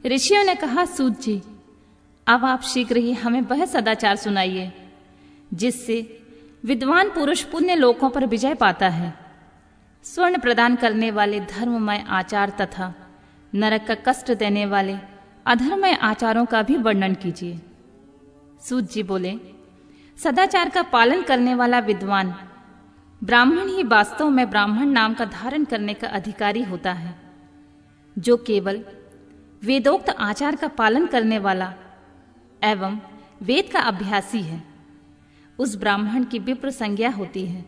ऋषियों ने कहा, सूत जी, अब आप शीघ्र ही हमें वह सदाचार सुनाइए जिससे विद्वान पुरुष पुण्य लोकों पर विजय पाता है। स्वर्ण प्रदान करने वाले धर्ममय आचार तथा नरक का कष्ट देने वाले अधर्ममय आचारों का भी वर्णन कीजिए। सूत जी बोले, सदाचार का पालन करने वाला विद्वान ब्राह्मण ही वास्तव में ब्राह्मण नाम का धारण करने का अधिकारी होता है। जो केवल वेदोक्त आचार का पालन करने वाला एवं वेद का अभ्यासी है, उस ब्राह्मण की विप्र संज्ञा होती है।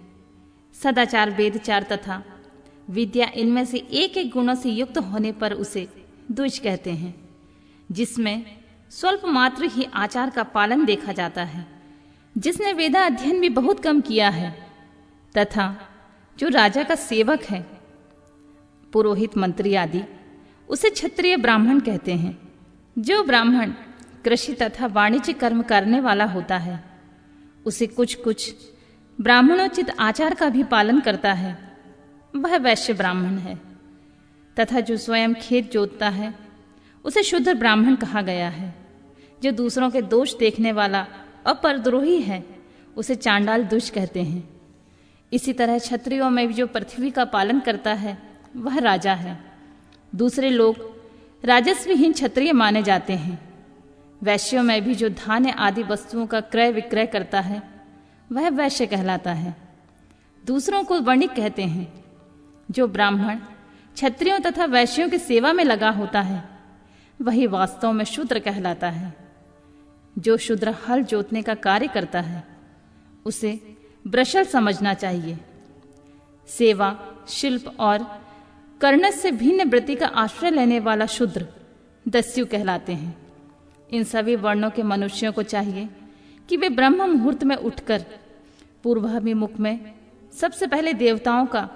सदाचार, वेदचार तथा विद्या, इनमें से एक एक गुणों से युक्त होने पर उसे द्विज कहते हैं, जिसमें स्वल्प मात्र ही आचार का पालन देखा जाता है, जिसने वेदा अध्ययन भी बहुत कम किया है, तथा जो राजा का सेवक है, पुरोहित, मंत्री आदि, उसे क्षत्रिय ब्राह्मण कहते हैं। जो ब्राह्मण कृषि तथा वाणिज्य कर्म करने वाला होता है, उसे कुछ कुछ ब्राह्मणोचित आचार का भी पालन करता है, वह वैश्य ब्राह्मण है। तथा जो स्वयं खेत जोतता है, उसे शूद्र ब्राह्मण कहा गया है। जो दूसरों के दोष देखने वाला अपरद्रोही है, उसे चांडाल दुष्ट कहते हैं। इसी तरह क्षत्रियों में भी जो पृथ्वी का पालन करता है, वह राजा है। दूसरे लोग राजस्वहीन क्षत्रिय माने जाते हैं। वैश्यों में भी जो धान्य आदि वस्तुओं का क्रय विक्रय करता है, वह वैश्य कहलाता है। दूसरों को वणिक कहते हैं। जो ब्राह्मण क्षत्रियों तथा वैश्यों की सेवा में लगा होता है, वही वास्तव में शूद्र कहलाता है। जो शूद्र हल जोतने का कार्य करता है, उसे ब्रशल समझना चाहिए। सेवा, शिल्प और कर्णस से भिन्न वृत्ति का आश्रय लेने वाला शूद्र दस्यु कहलाते हैं। इन सभी वर्णों के मनुष्यों को चाहिए कि वे ब्रह्म मुहूर्त में उठकर पूर्वाभिमुख में सबसे पहले देवताओं का,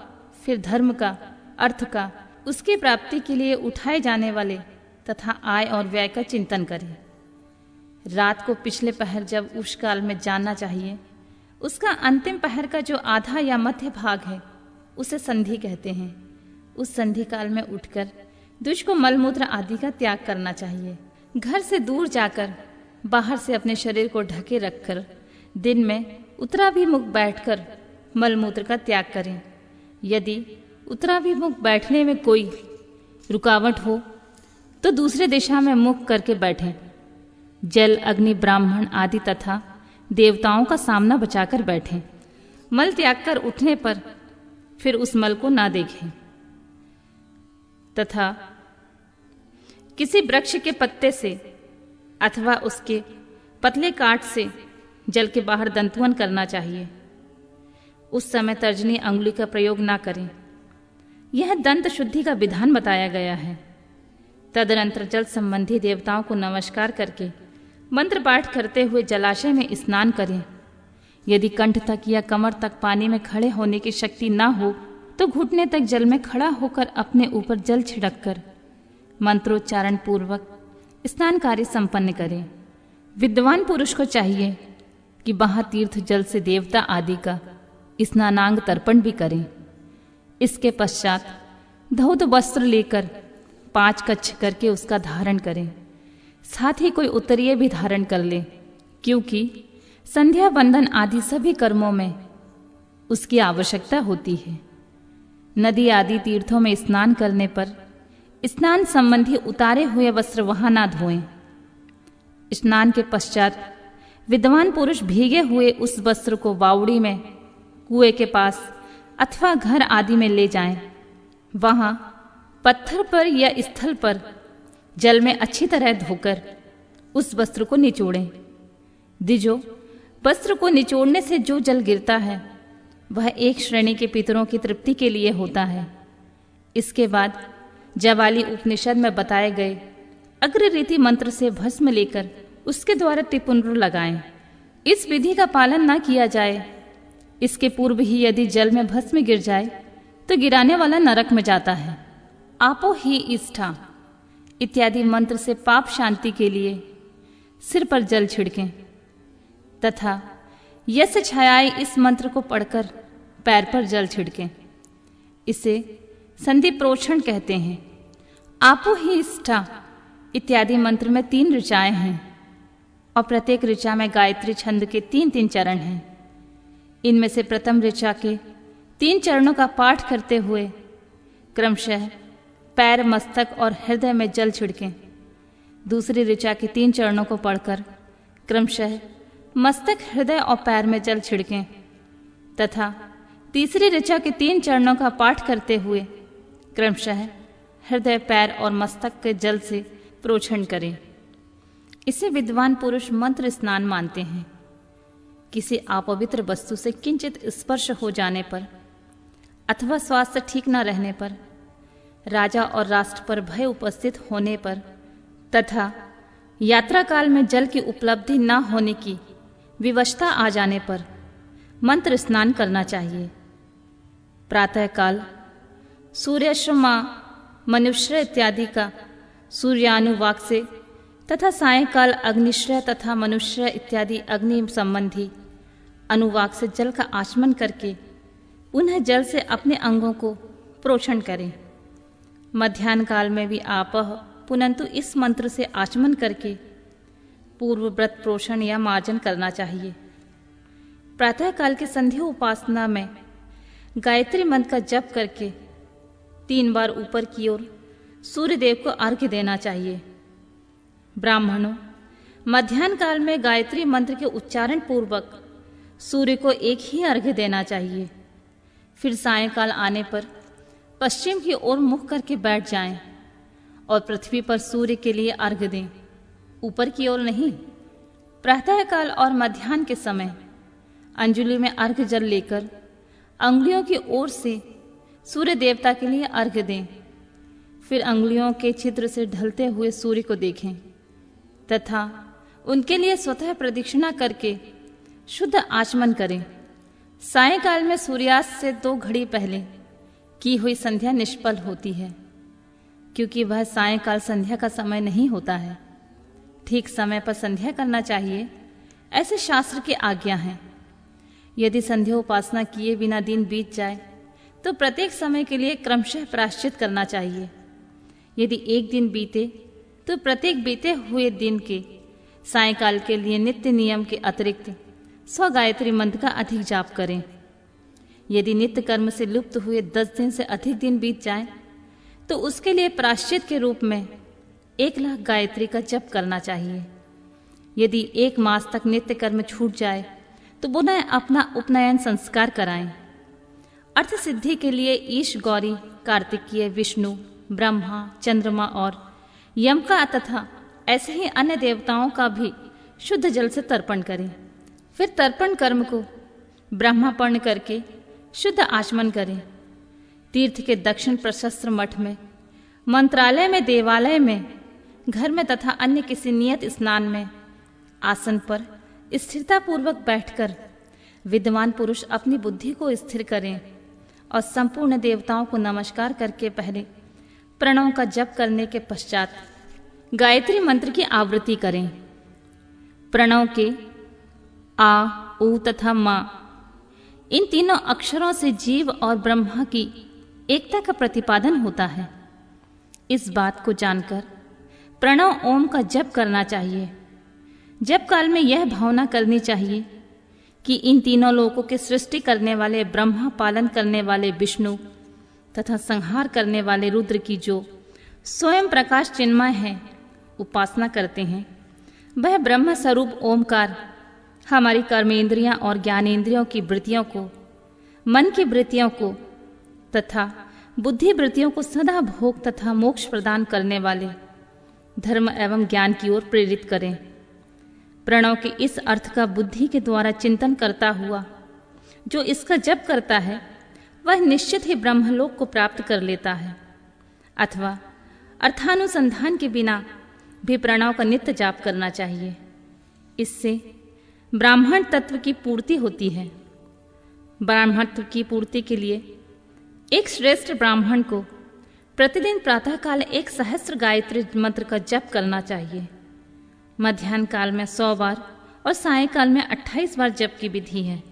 फिर धर्म का, अर्थ का, उसकी प्राप्ति के लिए उठाए जाने वाले तथा आय और व्यय का चिंतन करें। रात को पिछले पहर जब उस काल में जानना चाहिए, उसका अंतिम पहर का जो आधा या मध्य भाग है, उसे संधि कहते हैं। उस संधि काल में उठकर दुष्ट को मलमूत्र आदि का त्याग करना चाहिए। घर से दूर जाकर बाहर से अपने शरीर को ढके रखकर दिन में उत्तराभिमुख बैठकर मलमूत्र का त्याग करें। यदि उत्तराभिमुख बैठने में कोई रुकावट हो तो दूसरे दिशा में मुख करके बैठें। जल, अग्नि, ब्राह्मण आदि तथा देवताओं का सामना बचाकर बैठें। मल त्याग कर उठने पर फिर उस मल को ना देखें तथा किसी वृक्ष के पत्ते से अथवा उसके पतले काट से जल के बाहर दंतुवन करना चाहिए। उस समय तर्जनी अंगुली का प्रयोग ना करें। यह दंत शुद्धि का विधान बताया गया है। तदनंतर जल संबंधी देवताओं को नमस्कार करके मंत्र पाठ करते हुए जलाशय में स्नान करें। यदि कंठ तक या कमर तक पानी में खड़े होने की शक्ति ना हो तो घुटने तक जल में खड़ा होकर अपने ऊपर जल छिड़ककर मंत्रोच्चारण पूर्वक स्नान कार्य संपन्न करें। विद्वान पुरुष को चाहिए कि महातीर्थ जल से देवता आदि का स्नानांग तर्पण भी करें। इसके पश्चात धौत वस्त्र लेकर 5 कच्छ करके उसका धारण करें। साथ ही कोई उत्तरीय भी धारण कर ले, क्योंकि संध्या बंधन आदि सभी कर्मों में उसकी आवश्यकता होती है। नदी आदि तीर्थों में स्नान करने पर स्नान संबंधी उतारे हुए वस्त्र वहां ना धोएं। स्नान के पश्चात विद्वान पुरुष भीगे हुए उस वस्त्र को बावड़ी में, कुएं के पास अथवा घर आदि में ले जाएं। वहां पत्थर पर या स्थल पर जल में अच्छी तरह धोकर उस वस्त्र को निचोड़ें। द्विजो, वस्त्र को निचोड़ने से जो जल गिरता है वह एक श्रेणी के पितरों की तृप्ति के लिए होता है। इसके बाद जवाली उपनिषद में बताए गए अग्र रीति मंत्र से भस्म लेकर उसके द्वारा टिपुंड्र लगाएं। इस विधि का पालन ना किया जाए, इसके पूर्व ही यदि जल में भस्म गिर जाए तो गिराने वाला नरक में जाता है। आपो ही इष्ठा इत्यादि मंत्र से पाप शांति के लिए सिर पर जल छिड़कें तथा यश छायाए इस मंत्र को पढ़कर पैर पर जल छिड़कें। इसे संधि प्रोक्षण कहते हैं। आपो ही इष्ठा इत्यादि मंत्र में 3 ऋचाएं हैं और प्रत्येक ऋचा में गायत्री छंद के 3-3 चरण हैं। इनमें से प्रथम ऋचा के 3 चरणों का पाठ करते हुए क्रमशः पैर, मस्तक और हृदय में जल छिड़कें। दूसरी ऋचा के 3 चरणों को पढ़कर क्रमशः मस्तक, हृदय और पैर में जल छिड़कें तथा तीसरी ऋचा के 3 चरणों का पाठ करते हुए क्रमशः हृदय, पैर और मस्तक के जल से प्रोक्षण करें। इसे विद्वान पुरुष मंत्र स्नान मानते हैं। किसी अपवित्र वस्तु से किंचित स्पर्श हो जाने पर अथवा स्वास्थ्य ठीक न रहने पर, राजा और राष्ट्र पर भय उपस्थित होने पर तथा यात्रा काल में जल की उपलब्धि न होने की विवशता आ जाने पर मंत्र स्नान करना चाहिए। प्रातःकाल सूर्याश्रमा, मनुश्रय इत्यादि का सूर्यानुवाक से तथा सायंकाल अग्निश्रय तथा मनुश्रय इत्यादि अग्नि संबंधी अनुवाक से जल का आचमन करके पुनः जल से अपने अंगों को प्रोक्षण करें। मध्याह्न काल में भी आपह पुनंतु इस मंत्र से आचमन करके पूर्व व्रत प्रोषण या मार्जन करना चाहिए। प्रातःकाल की संध्या उपासना में गायत्री मंत्र का जप करके 3 बार ऊपर की ओर सूर्य देव को अर्घ्य देना चाहिए। ब्राह्मणों, मध्याह्न काल में गायत्री मंत्र के उच्चारण पूर्वक सूर्य को एक ही अर्घ्य देना चाहिए। फिर सायंकाल आने पर पश्चिम की ओर मुख करके बैठ जाएं और पृथ्वी पर सूर्य के लिए अर्घ्य दें, ऊपर की ओर नहीं। प्रातःकाल और मध्याह्न के समय अंजलि में अर्घ्य जल लेकर अंगुलियों की ओर से सूर्य देवता के लिए अर्घ्य दें। फिर अंगुलियों के छिद्र से ढलते हुए सूर्य को देखें तथा उनके लिए स्वतः प्रदक्षिणा करके शुद्ध आचमन करें। सायंकाल में सूर्यास्त से 2 घड़ी पहले की हुई संध्या निष्फल होती है, क्योंकि वह सायंकाल संध्या का समय नहीं होता है। ठीक समय पर संध्या करना चाहिए, ऐसे शास्त्र की आज्ञा है। यदि संध्या उपासना किए बिना दिन बीत जाए तो प्रत्येक समय के लिए क्रमशः प्रायश्चित करना चाहिए। यदि एक दिन बीते तो प्रत्येक बीते हुए दिन के सायंकाल के लिए नित्य नियम के अतिरिक्त 100 गायत्री मंत्र का अधिक जाप करें। यदि नित्य कर्म से लुप्त हुए 10 दिन से अधिक दिन बीत जाए तो उसके लिए प्रायश्चित के रूप में 1 लाख गायत्री का जप करना चाहिए। यदि 1 मास तक नित्य कर्म छूट जाए तो पुनः अपना उपनयन संस्कार कराएं। अर्थ सिद्धि के लिए ईश, गौरी, कार्तिकीय, विष्णु, ब्रह्मा, चंद्रमा और यम का तथा ऐसे ही अन्य देवताओं का भी शुद्ध जल से तर्पण करें। फिर तर्पण कर्म को ब्रह्मापर्ण करके शुद्ध आचमन करें। तीर्थ के दक्षिण प्रशस्त्र मठ में, मंत्रालय में, देवालय में, घर में तथा अन्य किसी नियत स्नान में आसन पर स्थिरता पूर्वक बैठकर विद्वान पुरुष अपनी बुद्धि को स्थिर करें और संपूर्ण देवताओं को नमस्कार करके पहले प्रणव का जप करने के पश्चात गायत्री मंत्र की आवृत्ति करें। प्रणव के आ, उ तथा मा, इन तीनों अक्षरों से जीव और ब्रह्मा की एकता का प्रतिपादन होता है। इस बात को जानकर प्रणव ओम का जप करना चाहिए। जप काल में यह भावना करनी चाहिए कि इन तीनों लोकों के सृष्टि करने वाले ब्रह्मा, पालन करने वाले विष्णु तथा संहार करने वाले रुद्र की जो स्वयं प्रकाश चिन्मय है उपासना करते हैं, वह ब्रह्म स्वरूप ओमकार हमारी कर्मेंद्रियां और ज्ञानेंद्रियों की वृत्तियों को, मन की वृत्तियों को तथा बुद्धि वृत्तियों को सदा भोग तथा मोक्ष प्रदान करने वाले धर्म एवं ज्ञान की ओर प्रेरित करें। प्रणव के इस अर्थ का बुद्धि के द्वारा चिंतन करता हुआ जो इसका जप करता है वह निश्चित ही ब्रह्मलोक को प्राप्त कर लेता है, अथवा अर्थानुसंधान के बिना भी प्रणव का नित्य जाप करना चाहिए। इससे ब्राह्मण तत्व की पूर्ति होती है। ब्राह्मणत्व की पूर्ति के लिए एक श्रेष्ठ ब्राह्मण को प्रतिदिन प्रातःकाल 1 सहस्त्र गायत्री मंत्र का जप करना चाहिए। मध्याह्न काल में 100 बार और सायंकाल में 28 बार जप की विधि है।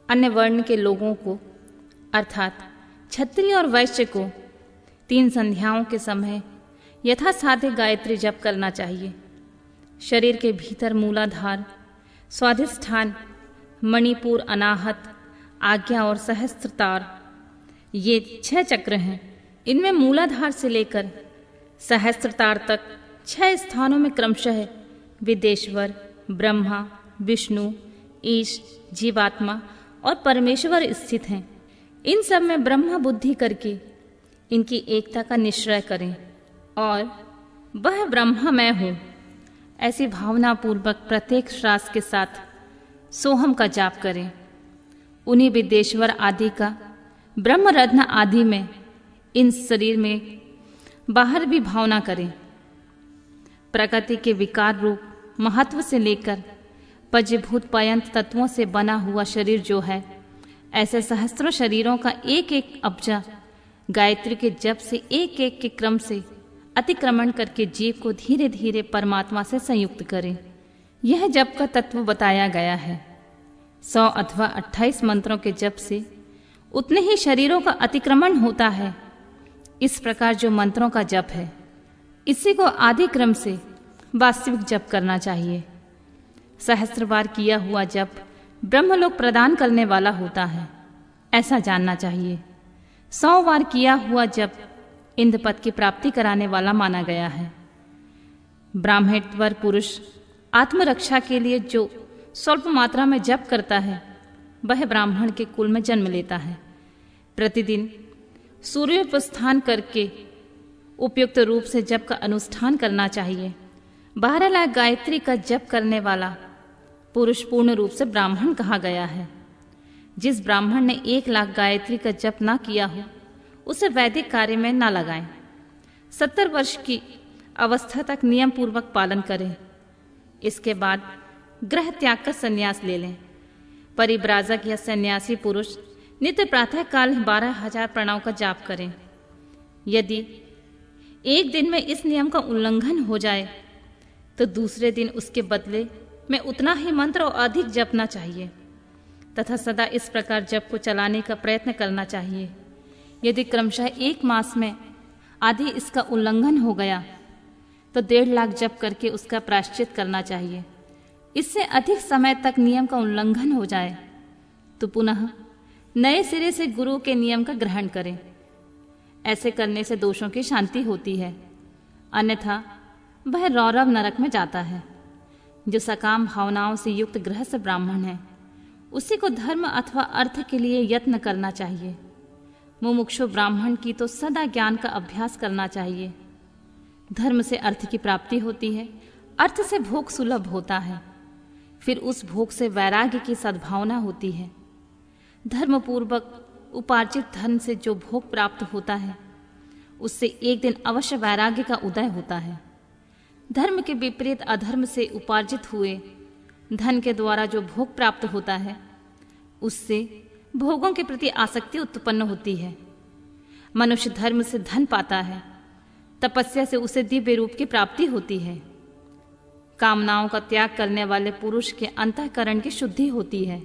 अन्य वर्ण के लोगों को अर्थात क्षत्रिय और वैश्य को 3 संध्याओं के समय यथासाध्य गायत्री जप करना चाहिए। शरीर के भीतर मूलाधार, स्वाधिष्ठान, मणिपुर, अनाहत, आज्ञा और सहस्त्रतार, ये 6 चक्र हैं। इनमें मूलाधार से लेकर सहस्त्रतार तक 6 स्थानों में क्रमशः विदेश्वर, ब्रह्मा, विष्णु, ईश, जीवात्मा और परमेश्वर स्थित हैं। इन सब में ब्रह्मा बुद्धि करके इनकी एकता का निश्चय करें और वह ब्रह्मा मैं हूँ ऐसी भावना पूर्वक प्रत्येक श्वास के साथ सोहम का जाप करें। उन्हीं विदेश्वर आदि का ब्रह्मरत्न आदि में इन शरीर में बाहर भी भावना करें। प्रकृति के विकार रूप महत्व से लेकर पंचभूत पर्यंत तत्वों से बना हुआ शरीर जो है, ऐसे सहस्त्रों शरीरों का एक एक अब्जा गायत्री के जप से एक एक के क्रम से अतिक्रमण करके जीव को धीरे धीरे परमात्मा से संयुक्त करें। यह जप का तत्व बताया गया है। 100 अथवा 28 मंत्रों के जप से उतने ही शरीरों का अतिक्रमण होता है। इस प्रकार जो मंत्रों का जप है, इसी को आदि क्रम से वास्तविक जप करना चाहिए। सहस्त्र बार किया हुआ जप ब्रह्मलोक प्रदान करने वाला होता है, ऐसा जानना चाहिए। 100 बार किया हुआ जप इंद्र पद की प्राप्ति कराने वाला माना गया है। ब्राह्मणत्वर पुरुष आत्मरक्षा के लिए जो स्वल्प मात्रा में जप करता है, वह ब्राह्मण के कुल में जन्म लेता है। प्रतिदिन सूर्योपस्थान करके उपयुक्त रूप से जप का अनुष्ठान करना चाहिए। 12 लाख गायत्री का जप करने वाला पुरुष पूर्ण रूप से ब्राह्मण कहा गया है। जिस ब्राह्मण ने 1 लाख गायत्री का जप ना किया हो, उसे वैदिक कार्य में ना लगाएं। 70 वर्ष की अवस्था तक नियम पूर्वक पालन करें। इसके बाद ग्रह त्याग का संन्यास ले लें। परिव्राजक या सन्यासी पुरुष नित्य प्रातः काल 12,000 प्रणव का जाप करें। यदि एक दिन में इस नियम का उल्लंघन हो जाए तो दूसरे दिन उसके बदले में उतना ही मंत्र और अधिक जपना चाहिए तथा सदा इस प्रकार जप को चलाने का प्रयत्न करना चाहिए। यदि क्रमशः 1 मास में आदि इसका उल्लंघन हो गया तो 1.5 लाख जप करके उसका प्रायश्चित करना चाहिए। इससे अधिक समय तक नियम का उल्लंघन हो जाए तो पुनः नए सिरे से गुरु के नियम का ग्रहण करें। ऐसे करने से दोषों की शांति होती है, अन्यथा वह रौरव नरक में जाता है। जो सकाम भावनाओं से युक्त गृहस्थ ब्राह्मण है, उसी को धर्म अथवा अर्थ के लिए यत्न करना चाहिए। मुमुक्षु ब्राह्मण की तो सदा ज्ञान का अभ्यास करना चाहिए। धर्म से अर्थ की प्राप्ति होती है, अर्थ से भोग सुलभ होता है, फिर उस भोग से वैराग्य की सद्भावना होती है। धर्म पूर्वक उपार्जित धन से जो भोग प्राप्त होता है, उससे एक दिन अवश्य वैराग्य का उदय होता है। धर्म के विपरीत अधर्म से उपार्जित हुए धन के द्वारा जो भोग प्राप्त होता है, उससे भोगों के प्रति आसक्ति उत्पन्न होती है। मनुष्य धर्म से धन पाता है, तपस्या से उसे दिव्य रूप की प्राप्ति होती है। कामनाओं का त्याग करने वाले पुरुष के अंतःकरण की शुद्धि होती है।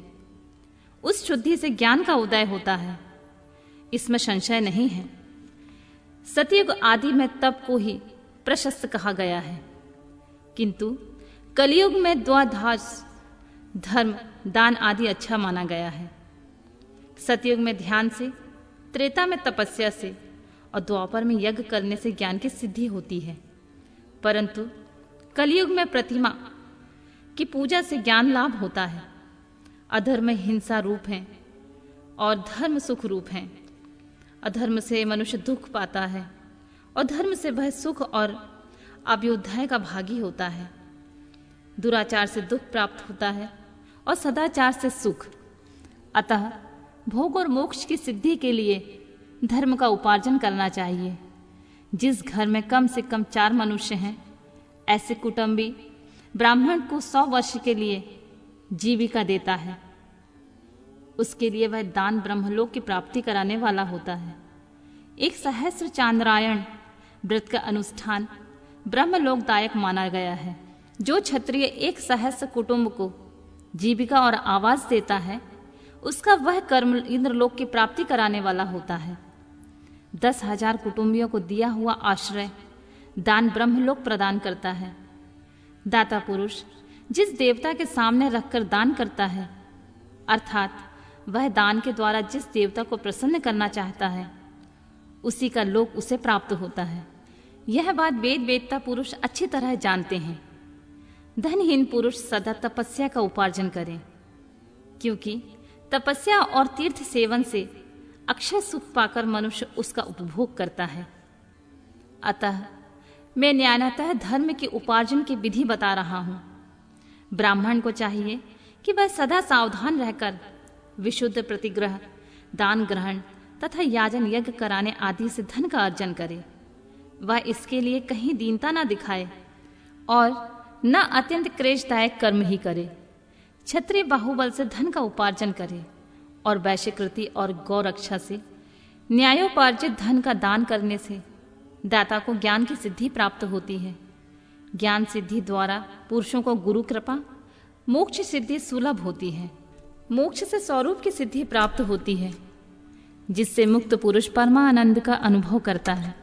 उस शुद्धि से ज्ञान का उदय होता है, इसमें संशय नहीं है। सतयुग आदि में तप को ही प्रशस्त कहा गया है, किंतु कलयुग में द्वादश धर्म दान आदि अच्छा माना गया है। सतयुग में ध्यान से, त्रेता में तपस्या से और द्वापर में यज्ञ करने से ज्ञान की सिद्धि होती है, परंतु कलयुग में प्रतिमा की पूजा से ज्ञान लाभ होता है। अधर्म हिंसा रूप है और धर्म सुख रूप है। अधर्म से मनुष्य दुख पाता है और धर्म से वह सुख और अभ्युदय का भागी होता है। दुराचार से दुख प्राप्त होता है और सदाचार से सुख। अतः भोग और मोक्ष की सिद्धि के लिए धर्म का उपार्जन करना चाहिए। जिस घर में कम से कम 4 मनुष्य हैं, ऐसे कुटुंबी ब्राह्मण को 100 वर्ष के लिए जीविका देता है। उसके लिए वह दान ब्रह्मलोक की प्राप्ति कराने वाला होता है। एक सहस्त्र चांद्रायण व्रत का अनुष्ठान ब्रह्मलोकदायक माना गया है। जो क्षत्रिय 1 सहस्त्र कुटुंब को जीविका और आवास देता है, उसका वह कर्म इंद्रलोक की प्राप्ति कराने वाला होता है। 10,000 कुटुंबियों को दिया हुआ आश्रय दान ब्रह्मलोक प्रदान करता है। दाता पुरुष जिस देवता के सामने रखकर दान करता है, अर्थात वह दान के द्वारा जिस देवता को प्रसन्न करना चाहता है, उसी का लोक उसे प्राप्त होता है। यह बात वेद वेदता पुरुष अच्छी तरह जानते हैं। धनहीन पुरुष सदा तपस्या का उपार्जन करें, क्योंकि तपस्या और तीर्थ सेवन से अक्षय सुख पाकर मनुष्य उसका उपभोग करता है। अतः मैं न्यायतः धर्म के उपार्जन की विधि बता रहा हूं। ब्राह्मण को चाहिए कि वह सदा सावधान रहकर विशुद्ध प्रतिग्रह, दान ग्रहण तथा याजन यज्ञ कराने आदि से धन का अर्जन करे। वह इसके लिए कहीं दीनता न दिखाए और न अत्यंत क्लेशदायक कर्म ही करे। क्षत्रिय बाहुबल से धन का उपार्जन करे और वैश्यकृति और गौरक्षा से न्यायोपार्जित धन का दान करने से दाता को ज्ञान की सिद्धि प्राप्त होती है। ज्ञान सिद्धि द्वारा पुरुषों को गुरु कृपा, मोक्ष सिद्धि सुलभ होती है। मोक्ष से स्वरूप की सिद्धि प्राप्त होती है, जिससे मुक्त पुरुष परमानंद का अनुभव करता है।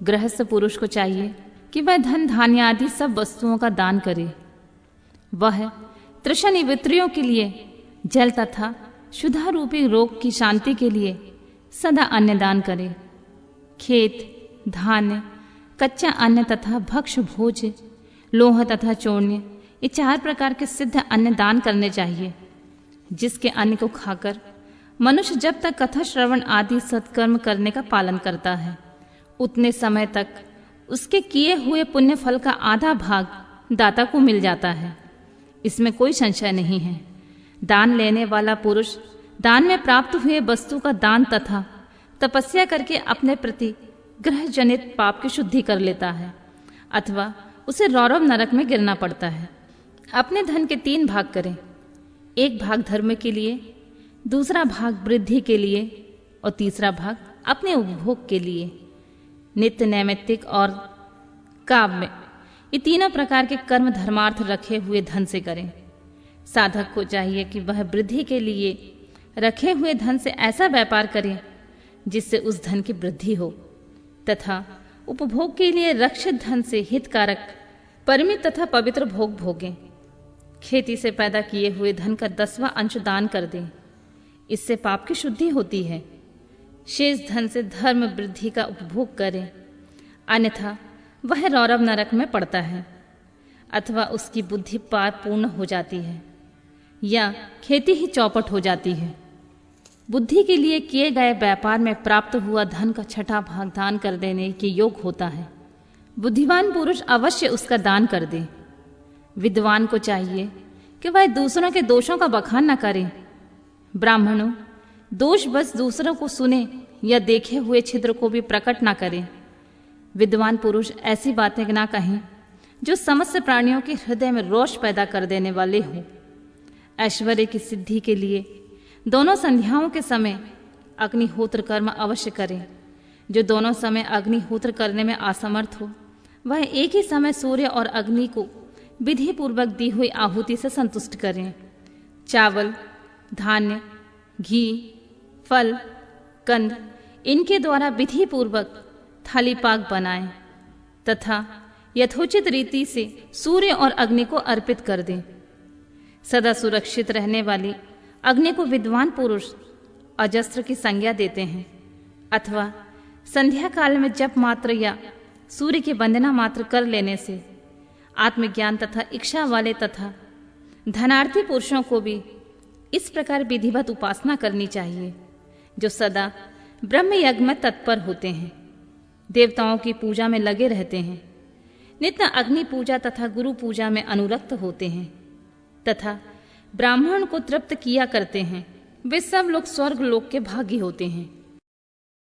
गृहस्थ पुरुष को चाहिए कि वह धन धान्य आदि सब वस्तुओं का दान करे। वह तृष्ण निवृत्तियों के लिए, जल तथा क्षुधा रूपी रोग की शांति के लिए सदा अन्न दान करे। खेत, धान्य, कच्चा अन्न तथा भक्ष भोज, लोह तथा चूर्ण, ये 4 प्रकार के सिद्ध अन्न दान करने चाहिए, जिसके अन्न को खाकर मनुष्य जब तक कथा श्रवण आदि सत्कर्म करने का पालन करता है, उतने समय तक उसके किए हुए पुण्य फल का आधा भाग दाता को मिल जाता है। इसमें कोई संशय नहीं है। दान लेने वाला पुरुष दान में प्राप्त हुए वस्तु का दान तथा तपस्या करके अपने प्रति ग्रह जनित पाप की शुद्धि कर लेता है, अथवा उसे रौरव नरक में गिरना पड़ता है। अपने धन के 3 भाग करें। एक भाग धर्म के लिए, दूसरा भाग वृद्धि के लिए और तीसरा भाग अपने उपभोग के लिए। नित्य, नैमित्तिक और काव्य, ये तीनों प्रकार के कर्म धर्मार्थ रखे हुए धन से करें। साधक को चाहिए कि वह वृद्धि के लिए रखे हुए धन से ऐसा व्यापार करे जिससे उस धन की वृद्धि हो, तथा उपभोग के लिए रक्षित धन से हितकारक, परिमित तथा पवित्र भोग भोगें। खेती से पैदा किए हुए धन का 10वां अंश दान कर दें। इससे पाप की शुद्धि होती है। शेष धन से धर्म वृद्धि का उपभोग करें, अन्यथा वह रौरव नरक में पड़ता है, अथवा उसकी बुद्धि पार पूर्ण हो जाती है, या खेती ही चौपट हो जाती है। बुद्धि के लिए किए गए व्यापार में प्राप्त हुआ धन का 6वां भाग दान कर देने के योग होता है। बुद्धिमान पुरुष अवश्य उसका दान कर दे। विद्वान को चाहिए कि वह दूसरों के दोषों का बखान न करे। ब्राह्मणों, दोष बस दूसरों को सुने या देखे हुए छिद्र को भी प्रकट न करें। विद्वान पुरुष ऐसी बातें ना कहें जो समस्त प्राणियों के हृदय में रोष पैदा कर देने वाले हों। ऐश्वर्य की सिद्धि के लिए दोनों संध्याओं के समय अग्निहोत्र कर्म अवश्य करें। जो दोनों समय अग्निहोत्र करने में असमर्थ हो, वह एक ही समय सूर्य और अग्नि को विधि पूर्वक दी हुई आहुति से संतुष्ट करें। चावल, धान्य, घी, फल, कंद, इनके द्वारा विधि पूर्वक थाली पाक बनाएं तथा यथोचित रीति से सूर्य और अग्नि को अर्पित कर दें। सदा सुरक्षित रहने वाली अग्नि को विद्वान पुरुष अजस्त्र की संज्ञा देते हैं, अथवा संध्या काल में जप मात्र या सूर्य की वंदना मात्र कर लेने से आत्मज्ञान तथा इच्छा वाले तथा धनार्थी पुरुषों को भी इस प्रकार विधिवत उपासना करनी चाहिए, जो सदा ब्रह्म यज्ञ में तत्पर होते हैं, देवताओं की पूजा में लगे रहते हैं, नित्य अग्नि पूजा तथा गुरु पूजा में अनुरक्त होते हैं तथा ब्राह्मण को तृप्त किया करते हैं। वे सब लोग स्वर्ग लोक के भागी होते हैं।